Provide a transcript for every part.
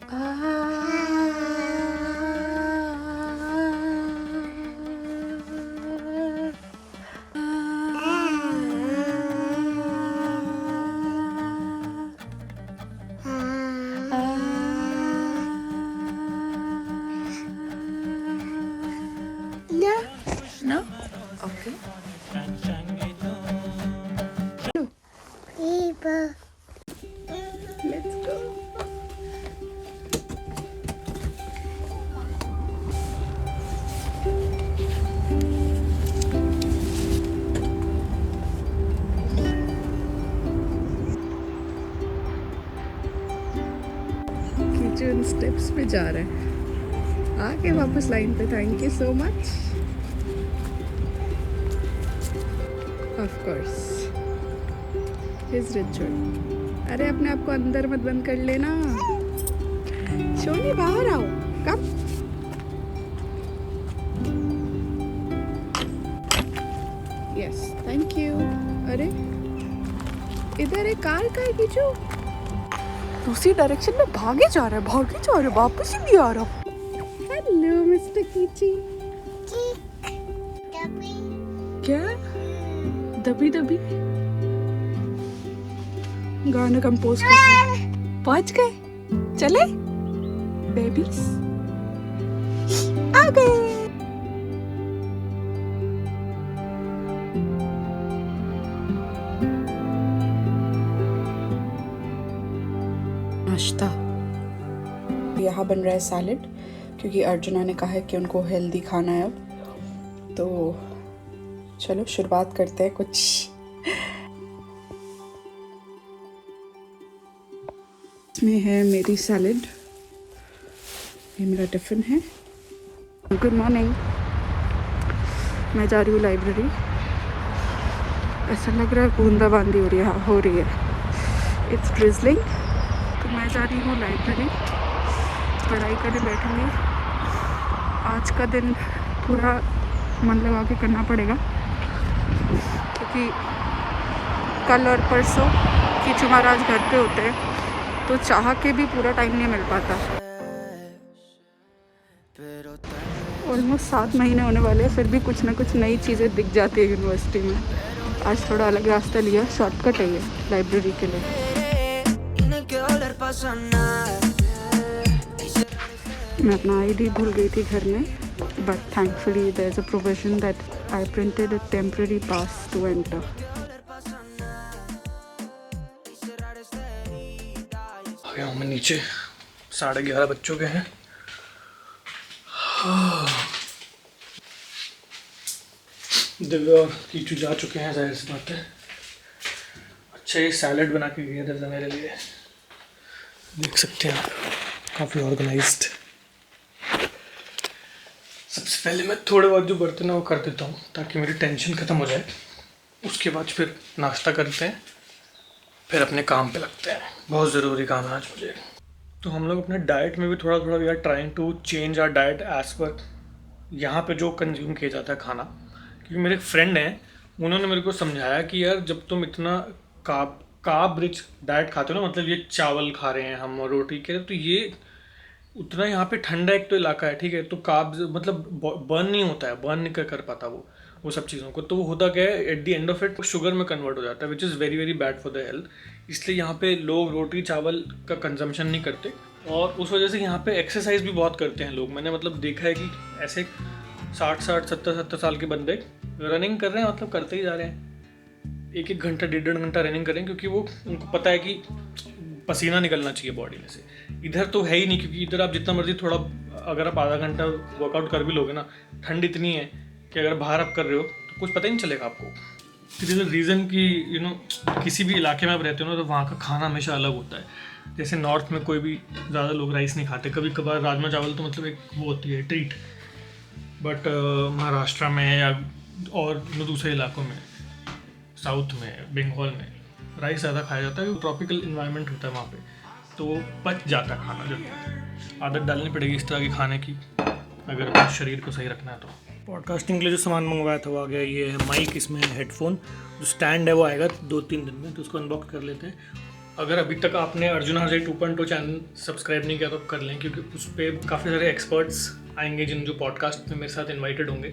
No? Okay. Let's go. Kitchen steps पे जा रहे हैं, आके वापस लाइन पे। Thank you so much. Of course his ritual. अरे अपने आप को अंदर मत बंद कर लेना। सोनी बाहर आओ। कब? Yes thank you. अरे इधर एक कार का है किचू, दूसरी डायरेक्शन में भागे जा रहा है, वापस ही नहीं आ रहा। हेलो मिस्टर कीची। क्या दबी दबी गाना कंपोज कर पहुंच गए। चले बेबीज आ गए। नाश्ता यहाँ बन रहा है सैलेड, क्योंकि अर्जुना ने कहा है कि उनको हेल्दी खाना है अब। तो चलो शुरुआत करते हैं कुछ। इसमें है मेरी सैलेड, ये मेरा टिफ़िन है। Good morning. मैं जा रही हूँ लाइब्रेरी। ऐसा लग रहा है बूंदाबांदी हो रही है। It's drizzling. तो मैं जा रही हूँ लाइब्रेरी, पढ़ाई करने बैठूँगी। आज का दिन पूरा मन लगा के करना पड़ेगा, क्योंकि कल और परसों कीचू महाराज घर पे होते हैं, तो चाह के भी पूरा टाइम नहीं मिल पाता। ऑलमोस्ट 7 महीने होने वाले हैं, फिर भी कुछ ना कुछ नई चीज़ें दिख जाती है यूनिवर्सिटी में। आज थोड़ा अलग रास्ता लिया, शॉर्टकट है ये लाइब्रेरी के लिए। मैं अपना आईडी भूल गई थी घर में, but thankfully there's a provision that I printed a temporary pass to enter. आ गया हूँ मैं नीचे। 11:30 बज चुके हैं। दिव्या और कीचू जा चुके हैं, जाहिर सी बात है। अच्छा ये सैलेड बना के गया था मेरे लिए, देख सकते हैं आप, काफ़ी ऑर्गेनाइज्ड। सबसे पहले मैं थोड़े बहुत जो बर्तन है वो कर देता हूँ, ताकि मेरी टेंशन ख़त्म हो जाए। उसके बाद फिर नाश्ता करते हैं, फिर अपने काम पे लगते हैं। बहुत ज़रूरी काम है आज मुझे। तो हम लोग अपने डाइट में भी थोड़ा थोड़ा we are trying to change our diet as पर यहाँ पे जो कंज्यूम किया जाता है खाना। क्योंकि मेरे फ्रेंड हैं, उन्होंने मेरे को समझाया कि यार जब तुम इतना कार्ब रिच डाइट खाते हो ना, मतलब ये चावल खा रहे हैं हम और रोटी के, तो ये उतना यहाँ पे ठंडा एक तो इलाका है, ठीक है, तो कार्ब्स मतलब बर्न नहीं होता है, बर्न नहीं कर पाता वो सब चीज़ों को। तो वो होता क्या है, at the end of it sugar में कन्वर्ट हो जाता है, which is very very bad for the health. इसलिए यहाँ पे लोग रोटी चावल का कंजम्पशन नहीं करते, और उस वजह से यहाँ पे एक्सरसाइज भी बहुत करते हैं लोग। मैंने मतलब देखा है कि ऐसे 60 70 साल के बंदे रनिंग कर रहे हैं, मतलब करते ही जा रहे हैं, 1 घंटा 1.5 घंटा रनिंग करें, क्योंकि वो उनको पता है कि पसीना निकलना चाहिए बॉडी में से। इधर तो है ही नहीं, क्योंकि इधर आप जितना मर्जी थोड़ा, अगर आप आधा घंटा वर्कआउट कर भी लोगे ना, ठंड इतनी है कि अगर बाहर आप कर रहे हो तो कुछ पता ही नहीं चलेगा आपको। इट इज़ रीज़न कि किसी भी इलाके में आप रहते हो ना, तो वहाँ का खाना हमेशा अलग होता है। जैसे नॉर्थ में कोई भी ज़्यादा लोग राइस नहीं खाते, कभी कभार राजमा चावल तो मतलब एक वो होती है ट्रीट, बट महाराष्ट्र में या और दूसरे इलाकों में, साउथ में, बंगाल में राइस ज़्यादा खाया जाता है, ट्रॉपिकल इन्वायरमेंट होता है वहाँ पे, तो पच जाता है खाना। जब आदत डालनी पड़ेगी इस तरह की खाने की, अगर अपने शरीर को सही रखना है। तो पॉडकास्टिंग के लिए जो सामान मंगवाया था वो आ गया। ये है माइक, इसमें हेडफोन, जो स्टैंड है वो आएगा 2-3 दिन में, तो उसको अनबॉक्स कर लेते हैं। अगर अभी तक आपने अर्जुन हरजाई 2.0 चैनल सब्सक्राइब नहीं किया तो कर लें, क्योंकि उस पर काफ़ी सारे एक्सपर्ट्स आएंगे जो पॉडकास्ट में मेरे साथ इनवाइटेड होंगे,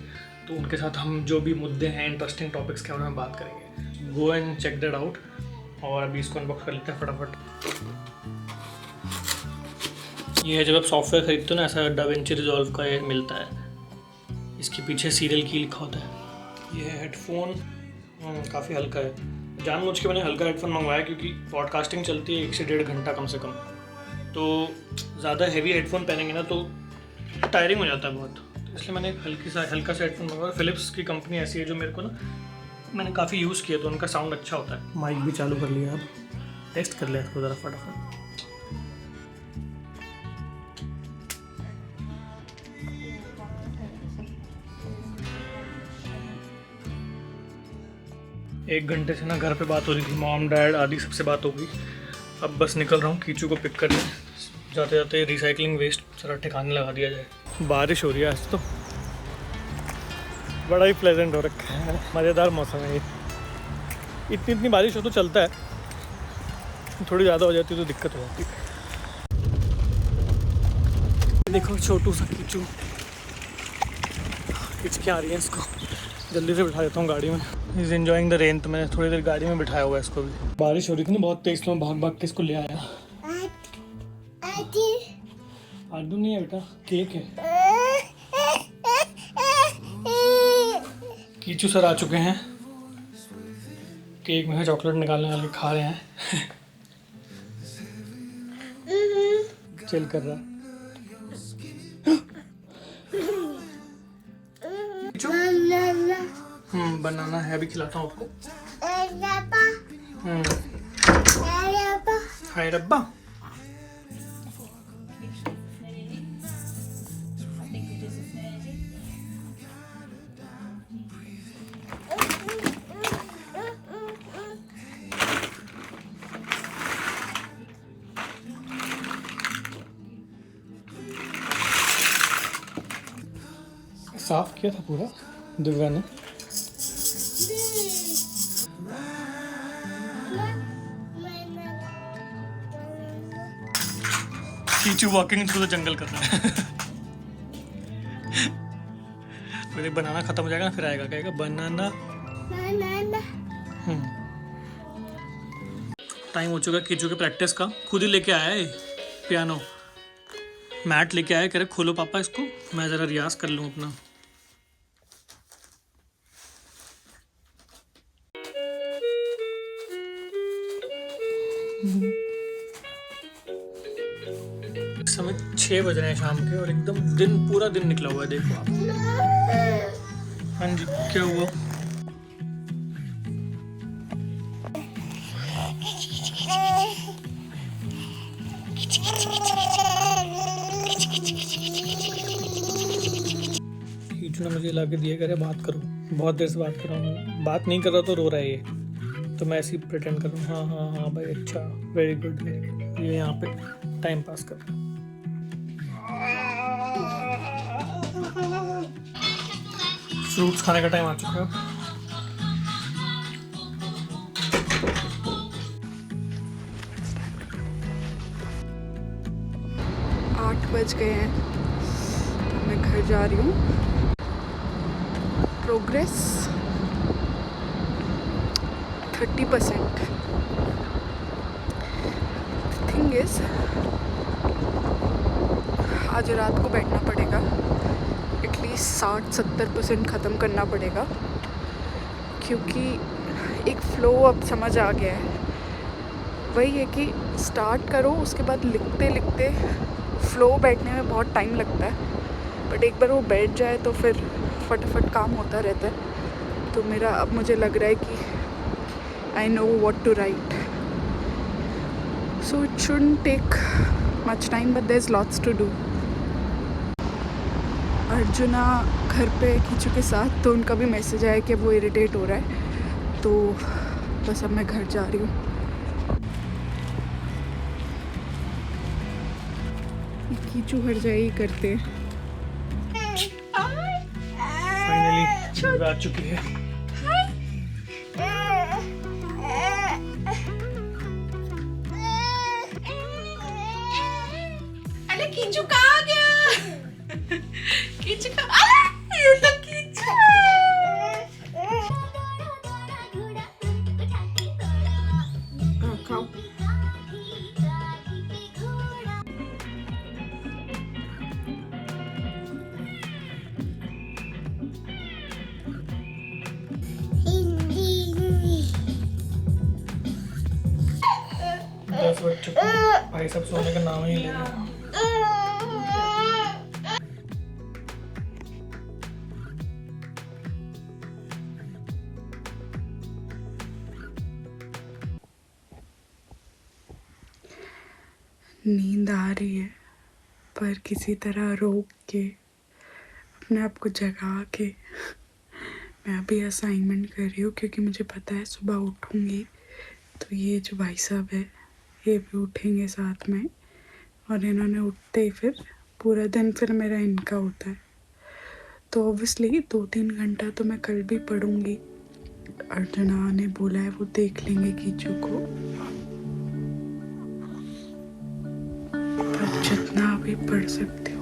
तो उनके साथ हम जो भी मुद्दे हैं, इंटरेस्टिंग टॉपिक्स के बारे में बात करेंगे। Go and check that out. और अभी इसको अनबॉक्स कर लेते हैं फटाफट। ये है जब आप सॉफ्टवेयर खरीदते हो ना, ऐसा डाविंची रिजॉल्व का ये मिलता है, इसके पीछे सीरियल की लिखा होता है। ये है हेडफोन, काफ़ी हल्का है। जानबूझ के मैंने हल्का हेडफोन मंगवाया क्योंकि पॉडकास्टिंग चलती है 1 से 1.5 घंटा कम से कम, तो ज़्यादा हैवी हेडफोन पहनेंगे ना तो टायरिंग हो जाता है बहुत, तो इसलिए मैंने एक हल्का सा हेडफोन मंगवाया। फिलिप्स की कंपनी ऐसी है जो मेरे को ना, मैंने काफ़ी यूज़ किया तो उनका साउंड अच्छा होता है। माइक भी चालू कर लिया, अब टेस्ट कर लिया इसको ज़रा फटाफट। एक घंटे से ना घर पे बात हो रही थी, मॉम डैड आदि सबसे बात हो गई। अब बस निकल रहा हूँ कीचू को पिक करने। जाते जाते रिसाइकलिंग वेस्ट सारा ठिकाने लगा दिया जाए। बारिश हो रही है आज तो, बड़ा ही प्लेजेंट हो रखा है, मज़ेदार मौसम है ये। इतनी बारिश हो तो चलता है, थोड़ी ज़्यादा हो जाती है तो दिक्कत हो जाती है। देखो छोटू सा कीचू, हिचके आ रही है इसको, जल्दी से बिठा देता हूँ गाड़ी में। इज एंजॉइंग द रेन, तो मैंने थोड़ी देर गाड़ी में बिठाया हुआ है इसको भी। बारिश हो रही थी ना बहुत तेज, तो मैं भाग भाग के इसको ले आया। आडू नहीं है बेटा, केक है। कीचू सर आ चुके हैं, केक में चॉकलेट निकालने वाले खा रहे हैं। चिल कर रहा। बनाना है, अभी खिलाता हूँ आपको। हाय रब्बा। साफ किया था पूरा दिव्या ने। Kichu walking through the jungle कर रहा है। फिर बनाना खत्म हो जाएगा ना, फिर आएगा कहेगा बनाना। टाइम हो चुका है कीचू के प्रैक्टिस का। खुद ही लेके आया है पियानो, मैट लेके आया, कह रहे खोलो पापा इसको, मैं ज़रा रियाज कर लूँ अपना। इस समय 6 बज रहे हैं शाम के और एकदम पूरा दिन निकला हुआ है, देखो आप। हाँ जी, क्या हुआ? कीचू ने मुझे ला के दिए, कह रहे बात करो, बहुत देर से बात कर रहा हूँ। बात नहीं कर रहा तो रो रहा है ये, तो मैं ऐसे ही प्रिटेंड कर रहा हूँ। हाँ हाँ हाँ भाई, अच्छा, वेरी गुड। ये यहाँ पे टाइम पास कर रहा हूँ। फ्रूट्स खाने का टाइम आ चुका है। 8 बज गए हैं, तो मैं घर जा रही हूँ। प्रोग्रेस 30%। थिंग इज, आज रात को बैठना पड़ेगा, एटलीस्ट 60-70% ख़त्म करना पड़ेगा, क्योंकि एक फ़्लो अब समझ आ गया है। वही है कि स्टार्ट करो, उसके बाद लिखते लिखते फ़्लो बैठने में बहुत टाइम लगता है, बट एक बार वो बैठ जाए तो फिर फटाफट काम होता रहता है। तो मेरा अब मुझे लग रहा है कि I know what to write, so it shouldn't take much time, but there is lots to do. Arjuna घर पे कीचू के साथ, तो उनका भी मैसेज आया कि वो इरिटेट हो रहा है, तो बस अब मैं घर जा रही हूँ। कीचू हर जाए करते हैं। फाइनली आ चुकी है। अरे कीचू कहाँ गया? कीचू कहाँ? अरे ये तो कीचू है। खाओ। दस बज चुके भाई साहब सोने का नाम ही ले रहे। नींद आ रही है पर किसी तरह रोक के अपने आप को जगा के मैं अभी असाइनमेंट कर रही हूँ, क्योंकि मुझे पता है सुबह उठूँगी तो ये जो भाई साहब है ये भी उठेंगे साथ में, और इन्होंने उठते ही फिर पूरा दिन फिर मेरा इनका होता है। तो ऑब्वियसली 2-3 घंटा तो मैं कल भी पढ़ूँगी। अर्चना ने बोला है वो देख लेंगे कीचू को, पर जितना भी पढ़ सकती